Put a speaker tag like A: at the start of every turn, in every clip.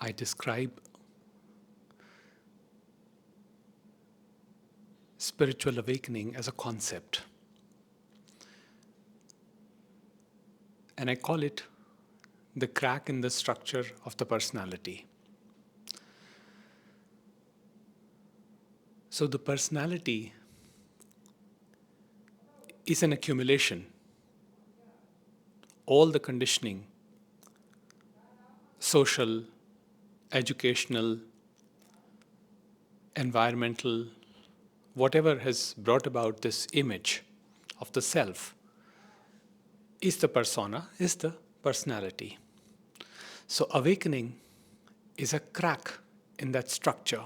A: I describe spiritual awakening as a concept, and I call it the crack in the structure of the personality. So, the personality is an accumulation. All the conditioning, social, educational, environmental, whatever has brought about this image of the self, is the persona, is the personality. So, awakening is a crack in that structure.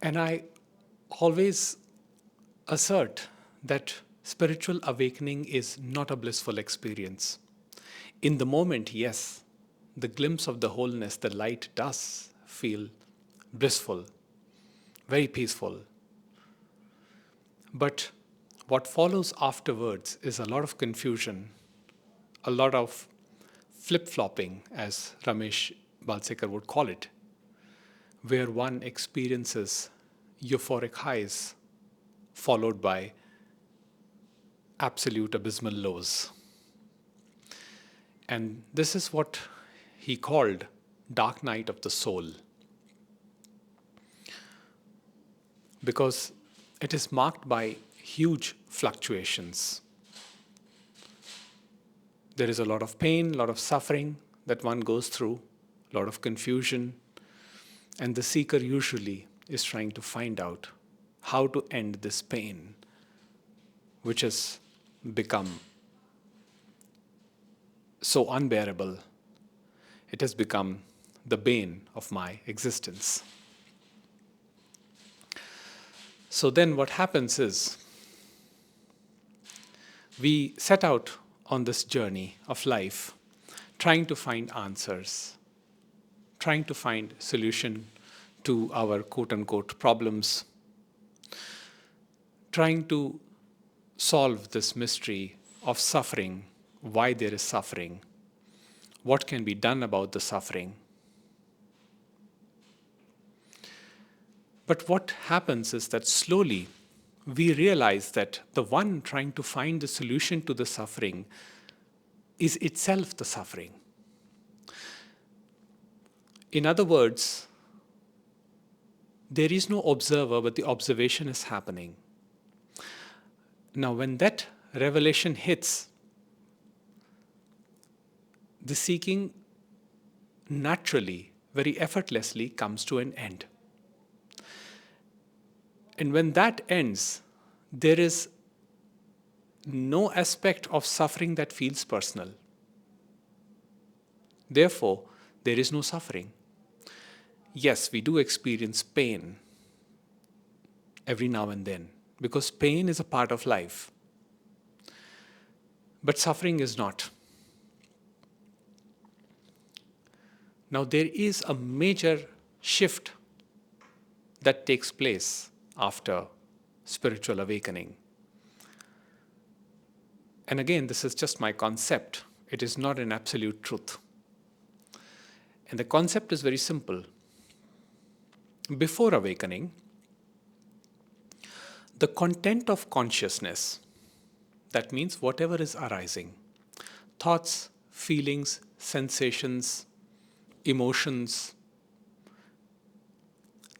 A: And I always assert that spiritual awakening is not a blissful experience. In the moment, yes, the glimpse of the wholeness, the light does feel blissful, very peaceful. But what follows afterwards is a lot of confusion, a lot of flip flopping, as Ramesh Balsekar would call it, where one experiences euphoric highs followed by absolute abysmal lows. And this is what he called dark night of the soul, because it is marked by huge fluctuations. There is a lot of pain, a lot of suffering that one goes through, a lot of confusion, and the seeker usually is trying to find out how to end this pain, which has become so unbearable. It has become the bane of my existence. So then what happens is we set out on this journey of life trying to find answers, trying to find solution to our quote-unquote problems, trying to solve this mystery of suffering, why there is suffering, what can be done about the suffering. But what happens is that slowly we realize that the one trying to find the solution to the suffering is itself the suffering. In other words, there is no observer, but the observation is happening. Now, when that revelation hits, the seeking naturally, very effortlessly comes to an end. And when that ends, there is no aspect of suffering that feels personal. Therefore, there is no suffering. Yes, we do experience pain every now and then, because pain is a part of life. But suffering is not. Now, there is a major shift that takes place after spiritual awakening. And again, this is just my concept. It is not an absolute truth. And the concept is very simple. Before awakening, the content of consciousness, that means whatever is arising, thoughts, feelings, sensations, emotions,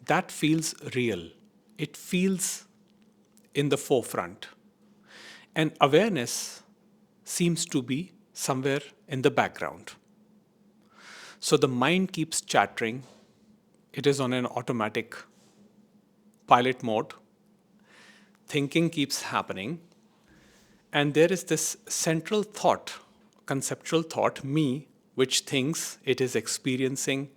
A: that feels real. It feels in the forefront. And awareness seems to be somewhere in the background. So the mind keeps chattering. It is on an automatic pilot mode. Thinking keeps happening. And there is this central thought, conceptual thought, me, which thinks it is experiencing,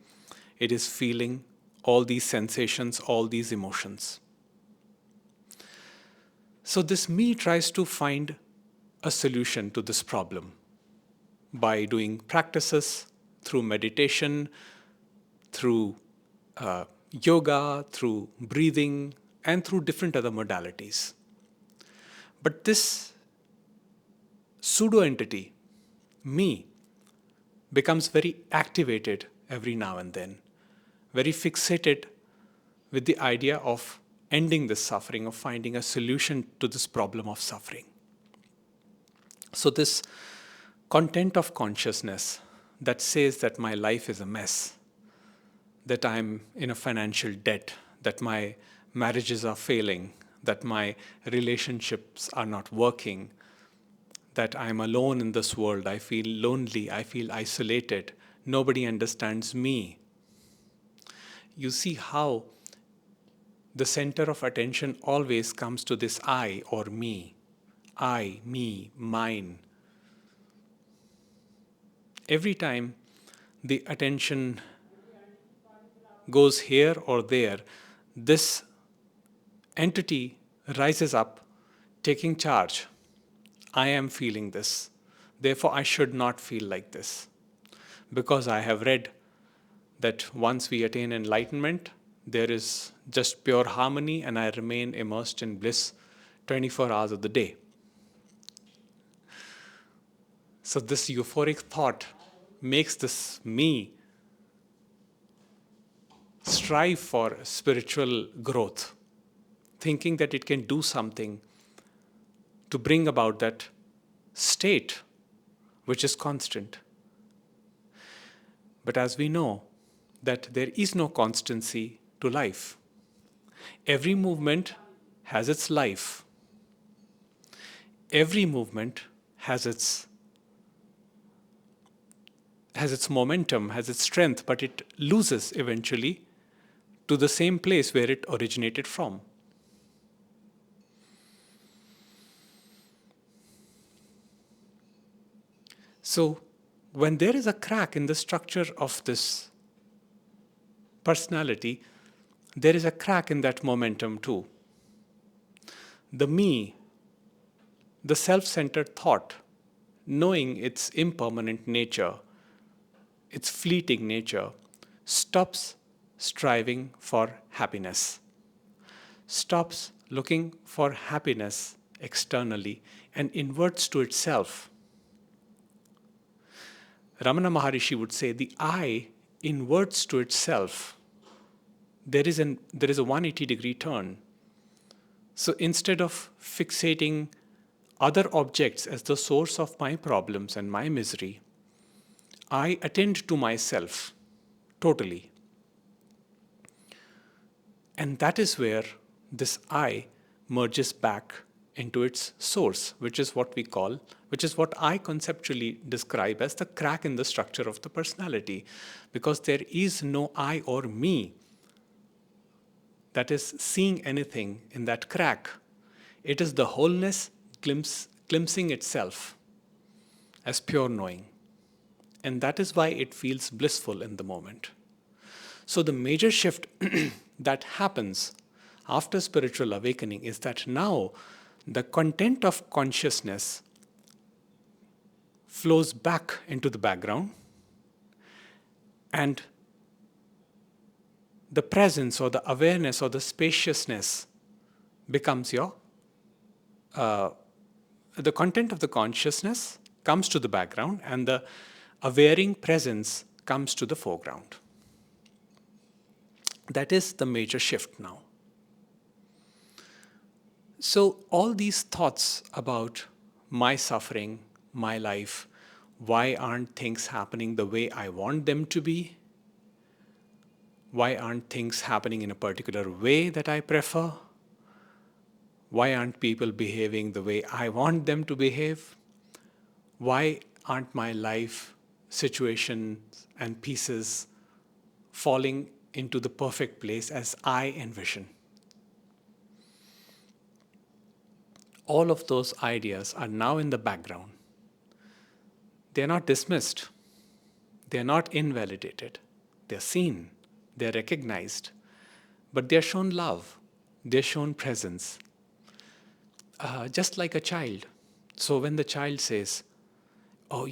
A: it is feeling all these sensations, all these emotions. So this me tries to find a solution to this problem by doing practices through meditation, through yoga, through breathing, and through different other modalities. But this pseudo entity, me, becomes very activated every now and then, very fixated with the idea of ending this suffering, of finding a solution to this problem of suffering. So, this content of consciousness that says that my life is a mess, that I'm in a financial debt, that my marriages are failing, that my relationships are not working, that I'm alone in this world, I feel lonely, I feel isolated, nobody understands me. You see how the center of attention always comes to this I or me. I, me, mine. Every time the attention goes here or there, this entity rises up, taking charge. I am feeling this. Therefore, I should not feel like this. Because I have read that once we attain enlightenment, there is just pure harmony, and I remain immersed in bliss 24 hours of the day. So, this euphoric thought makes this me strive for spiritual growth, thinking that it can do something to bring about that state which is constant. But as we know, that there is no constancy to life. Every movement has its life. Every movement has its momentum, has its strength, but it loses eventually to the same place where it originated from. So, when there is a crack in the structure of this personality, there is a crack in that momentum too. The me, the self-centered thought, knowing its impermanent nature, its fleeting nature, stops striving for happiness, stops looking for happiness externally, and inverts to itself. Ramana Maharishi would say the I inverts to itself. There is a 180-degree turn. So instead of fixating other objects as the source of my problems and my misery, I attend to myself totally. And that is where this I merges back into its source, which is what I conceptually describe as the crack in the structure of the personality, because there is no I or me that is seeing anything in that crack. It is the wholeness glimpsing itself as pure knowing. And that is why it feels blissful in the moment. So the major shift that happens after spiritual awakening is that now the content of consciousness flows back into the background, and the presence or the awareness or the spaciousness becomes the content of the consciousness comes to the background, and the awareing presence comes to the foreground. That is the major shift now. So all these thoughts about my suffering, my life, why aren't things happening the way I want them to be? Why aren't things happening in a particular way that I prefer? Why aren't people behaving the way I want them to behave? Why aren't my life situations and pieces falling into the perfect place as I envision? All of those ideas are now in the background. They are not dismissed. They are not invalidated. They are seen. They are recognized. But they are shown love. They are shown presence. Just like a child. So when the child says, oh,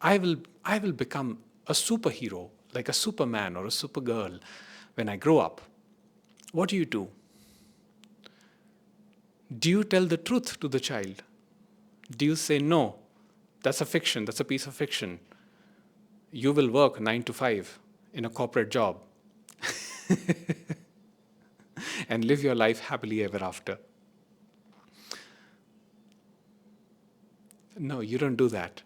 A: I will become a superhero, like a Superman or a Supergirl when I grow up. What do? Do you tell the truth to the child? Do you say, no, that's a fiction, that's a piece of fiction? You will work 9 to 5 in a corporate job and live your life happily ever after. No, you don't do that.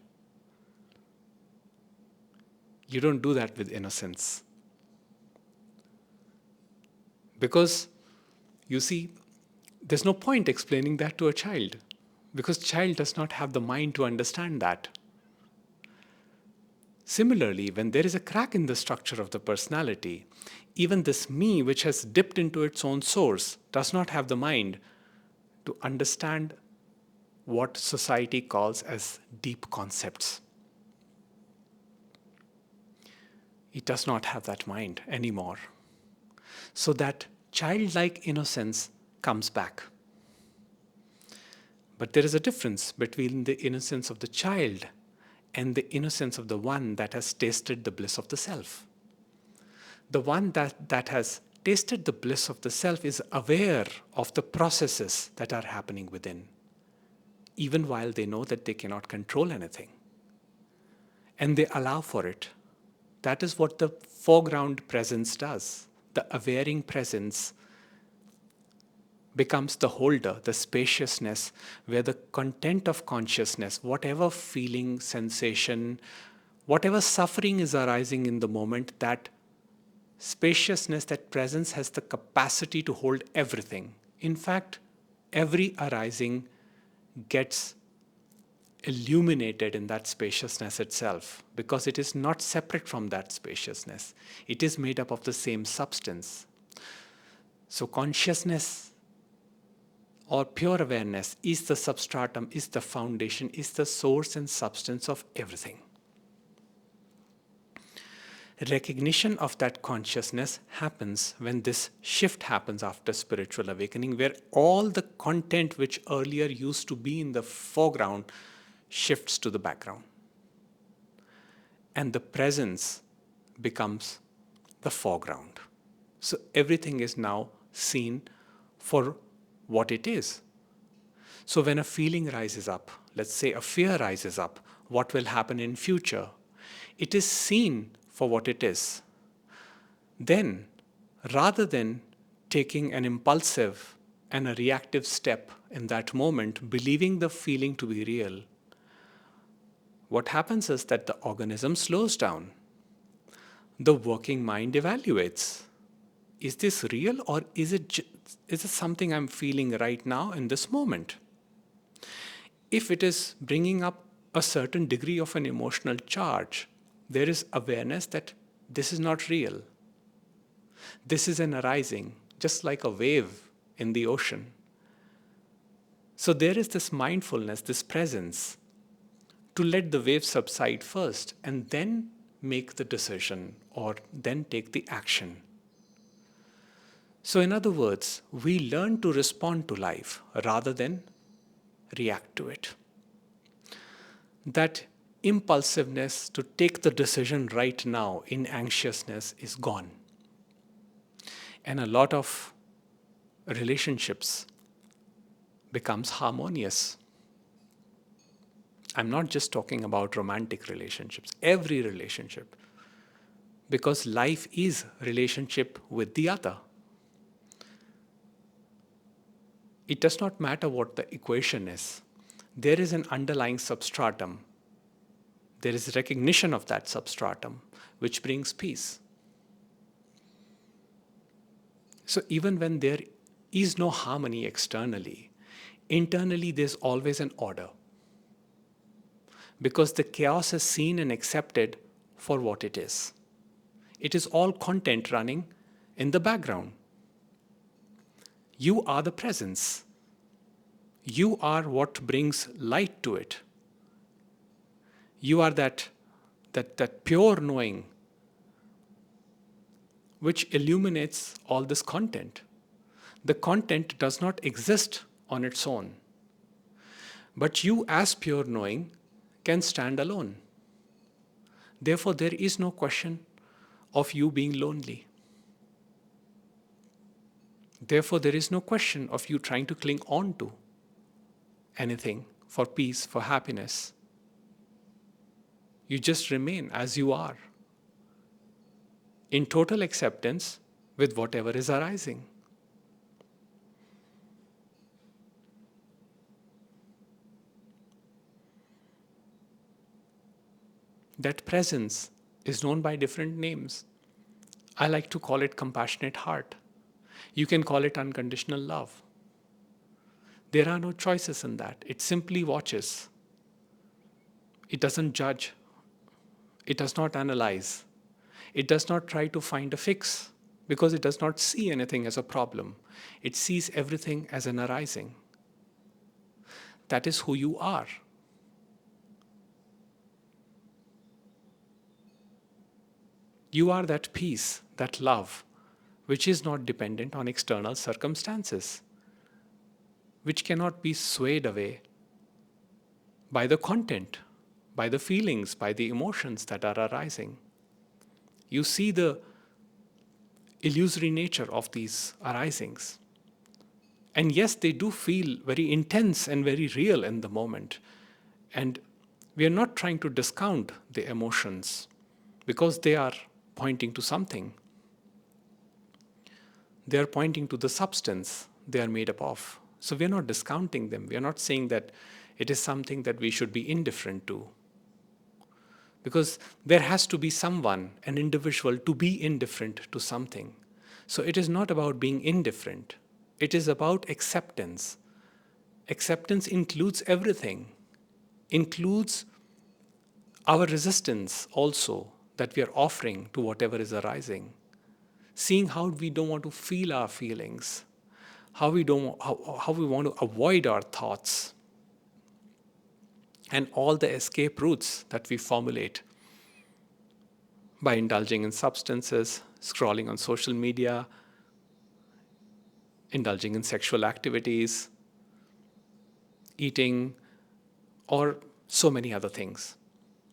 A: You don't do that with innocence. Because, you see, there's no point explaining that to a child, because child does not have the mind to understand that. Similarly, when there is a crack in the structure of the personality, even this me, which has dipped into its own source, does not have the mind to understand what society calls as deep concepts. It does not have that mind anymore. So that childlike innocence comes back. But there is a difference between the innocence of the child and the innocence of the one that has tasted the bliss of the self. The one that has tasted the bliss of the self is aware of the processes that are happening within, even while they know that they cannot control anything. And they allow for it. That is what the foreground presence does. The awareing presence becomes the holder, the spaciousness, where the content of consciousness, whatever feeling, sensation, whatever suffering is arising in the moment, that spaciousness, that presence has the capacity to hold everything. In fact, every arising gets illuminated in that spaciousness itself, because it is not separate from that spaciousness. It is made up of the same substance. So consciousness or pure awareness is the substratum, is the foundation, is the source and substance of everything. Recognition of that consciousness happens when this shift happens after spiritual awakening, where all the content which earlier used to be in the foreground shifts to the background. And the presence becomes the foreground. So everything is now seen for what it is. So when a feeling rises up, let's say a fear rises up, what will happen in future? It is seen for what it is. Then, rather than taking an impulsive and a reactive step in that moment, believing the feeling to be real, what happens is that the organism slows down. The working mind evaluates. Is this real, or is it something I'm feeling right now in this moment? If it is bringing up a certain degree of an emotional charge, there is awareness that this is not real. This is an arising, just like a wave in the ocean. So there is this mindfulness, this presence, to let the wave subside first and then make the decision or then take the action. So in other words, we learn to respond to life rather than react to it. That impulsiveness to take the decision right now in anxiousness is gone. And a lot of relationships becomes harmonious. I'm not just talking about romantic relationships, every relationship. Because life is relationship with the other. It does not matter what the equation is. There is an underlying substratum. There is recognition of that substratum, which brings peace. So even when there is no harmony externally, internally there's always an order. Because the chaos is seen and accepted for what it is. It is all content running in the background. You are the presence. You are what brings light to it. You are that pure knowing which illuminates all this content. The content does not exist on its own. But you as pure knowing can stand alone. Therefore, there is no question of you being lonely. Therefore, there is no question of you trying to cling on to anything for peace, for happiness. You just remain as you are, in total acceptance with whatever is arising. That presence is known by different names. I like to call it compassionate heart. You can call it unconditional love. There are no choices in that. It simply watches. It doesn't judge. It does not analyze. It does not try to find a fix because it does not see anything as a problem. It sees everything as an arising. That is who you are. You are that peace, that love, which is not dependent on external circumstances, which cannot be swayed away by the content, by the feelings, by the emotions that are arising. You see the illusory nature of these arisings. And yes, they do feel very intense and very real in the moment. And we are not trying to discount the emotions because they are pointing to something. They are pointing to the substance they are made up of. So we are not discounting them. We are not saying that it is something that we should be indifferent to. Because there has to be someone, an individual, to be indifferent to something. So it is not about being indifferent. It is about acceptance. Acceptance includes everything, includes our resistance also that we are offering to whatever is arising. Seeing how we don't want to feel our feelings, how we want to avoid our thoughts, and all the escape routes that we formulate by indulging in substances, scrolling on social media, indulging in sexual activities, eating, or so many other things.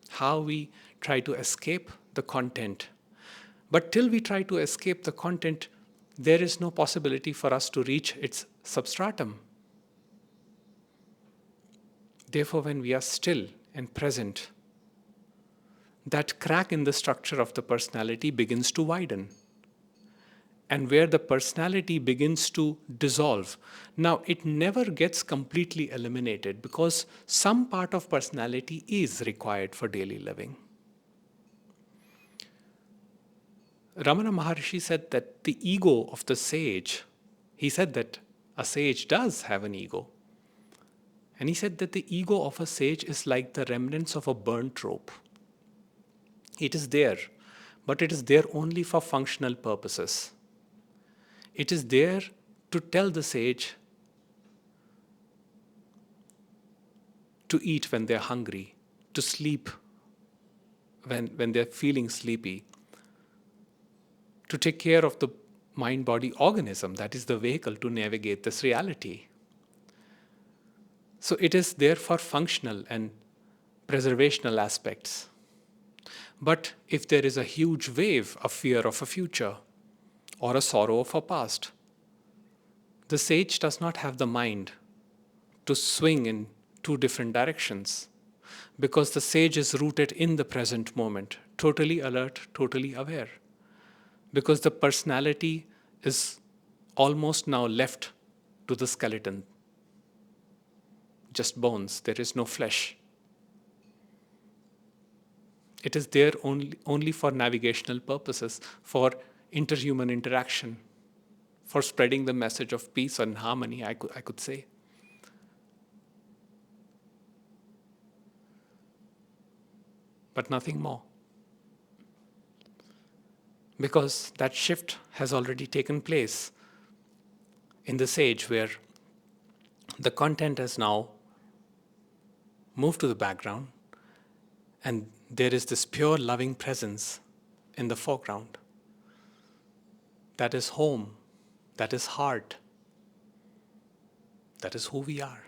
A: How we try to escape the content. But till we try to escape the content, there is no possibility for us to reach its substratum. Therefore, when we are still and present, that crack in the structure of the personality begins to widen. And where the personality begins to dissolve. Now, it never gets completely eliminated because some part of personality is required for daily living. Ramana Maharshi said that the ego of the sage, he said that a sage does have an ego. And he said that the ego of a sage is like the remnants of a burnt rope. It is there, but it is there only for functional purposes. It is there to tell the sage to eat when they're hungry, to sleep when they're feeling sleepy, to take care of the mind-body organism that is the vehicle to navigate this reality. So it is there for functional and preservational aspects. But if there is a huge wave of fear of a future or a sorrow of a past, the sage does not have the mind to swing in two different directions because the sage is rooted in the present moment, totally alert, totally aware. Because the personality is almost now left to the skeleton. Just bones, there is no flesh. It is there only for navigational purposes, for interhuman interaction, for spreading the message of peace and harmony, I could say. But nothing more. Because that shift has already taken place in the sage where the content has now moved to the background and there is this pure loving presence in the foreground. That is home. That is heart. That is who we are.